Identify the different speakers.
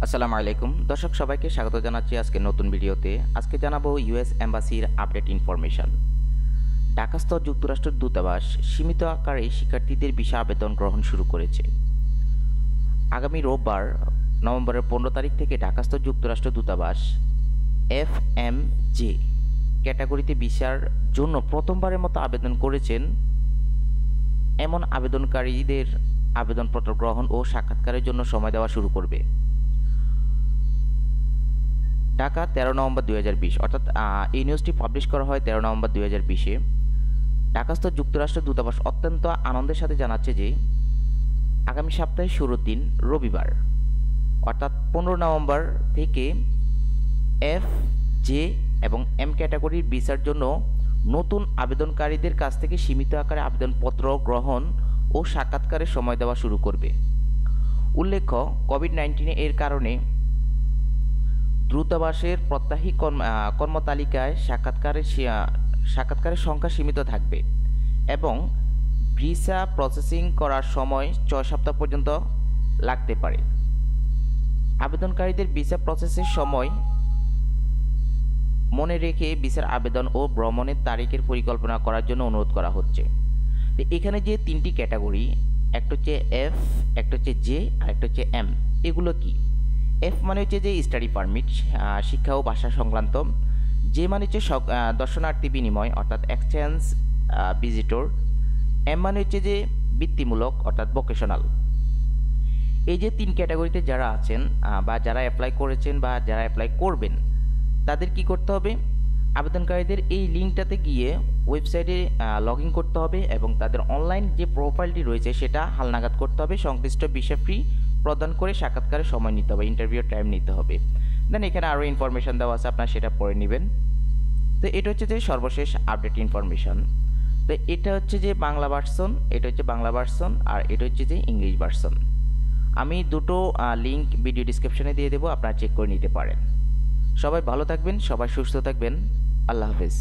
Speaker 1: আসসালামু আলাইকুম দর্শক সবাইকে স্বাগত জানাচ্ছি আজকে নতুন ভিডিওতে। আজকে জানাবো ইউএস এম্বাসির আপডেট ইনফরমেশন। ঢাকাস্থ যুক্তরাষ্ট্রের দূতাবাস সীমিত আকারে শিক্ষার্থীদের ভিসা আবেদন গ্রহণ শুরু করেছে। আগামী রোববার নভেম্বরের 15 তারিখ থেকে ঢাকাস্থ যুক্তরাষ্ট্র দূতাবাস FMJ ক্যাটাগরিতে ভিসার জন্য প্রথমবারের মতো আবেদন করেছেন এমন আবেদনকারীদের আবেদনপত্র গ্রহণ ও সাক্ষাৎকারের জন্য সময় দেওয়া শুরু করবে। ঢাকা 13 নভেম্বর 2020, অর্থাৎ এই নিউজটি পাবলিশ করা হয় 13 নভেম্বর 2020-এ। ঢাকাস্থ যুক্তরাষ্ট্র দূতাবাস অত্যন্ত আনন্দের সাথে জানাচ্ছে যে আগামী সপ্তাহের শুরুর দিন রবিবার অর্থাৎ 15 নভেম্বর থেকে FJ এবং M ক্যাটাগরির ভিসার জন্য নতুন আবেদনকারীদের কাছ থেকে সীমিত আকারে আবেদনপত্র গ্রহণ ও সাক্ষাৎকারের সময় দেওয়া শুরু করবে। উল্লেখ্য, কোভিড-19 এর কারণে দূতাবাসের প্রত্যাহী কর্মতালিকায় সাক্ষাৎকারের সংখ্যা সীমিত থাকবে এবং ভিসা প্রসেসিং করার সময় 6 সপ্তাহ পর্যন্ত লাগতে পারে। আবেদনকারীদের ভিসা প্রসেসের সময় মনে রেখে ভিসার আবেদন ও ভ্রমণের তারিখের পরিকল্পনা করার জন্য অনুরোধ করা হচ্ছে। তো এখানে যে তিনটি ক্যাটাগরি, একটা হচ্ছে F, একটা হচ্ছে J আর একটা হচ্ছে M, এগুলো কি? F মানে হচ্ছে যে স্টাডি পারমিট, শিক্ষা ও ভাষা সংক্রান্ত। J মানে হচ্ছে দর্শনার্থী বিনিময় অর্থাৎ এক্সচেঞ্জ ভিজিটর। M মানে হচ্ছে যে বৃত্তিমূলক অর্থাৎ ভোকেশনাল। এই যে তিন ক্যাটাগরিতে যারা আছেন বা যারা অ্যাপ্লাই করেছেন বা যারা অ্যাপ্লাই করবেন, তাদের কি করতে হবে? আবেদনকারীদের এই লিঙ্কটাতে গিয়ে ওয়েবসাইটে লগ ইন করতে হবে এবং তাদের অনলাইন যে প্রোফাইলটি রয়েছে সেটা হালনাগাদ করতে হবে। সংশ্লিষ্ট ভিসা ফি প্রদান করে সাক্ষাৎকারের সময় নিতে হবে, ইন্টারভিউ টাইম নিতে হবে। দেন এখানে আরও ইনফরমেশান দেওয়া আছে, আপনারা সেটা পড়ে নেবেন। তো এটা হচ্ছে যে সর্বশেষ আপডেট ইনফরমেশান। তো এটা হচ্ছে যে বাংলা ভার্সন, এটা হচ্ছে বাংলা ভার্সন, আর এটা হচ্ছে যে ইংলিশ ভার্সন। আমি দুটো লিঙ্ক ভিডিও ডিসক্রিপশনে দিয়ে দেবো, আপনারা চেক করে নিতে পারেন। সবাই ভালো থাকবেন, সবাই সুস্থ থাকবেন। আল্লাহ হাফেজ।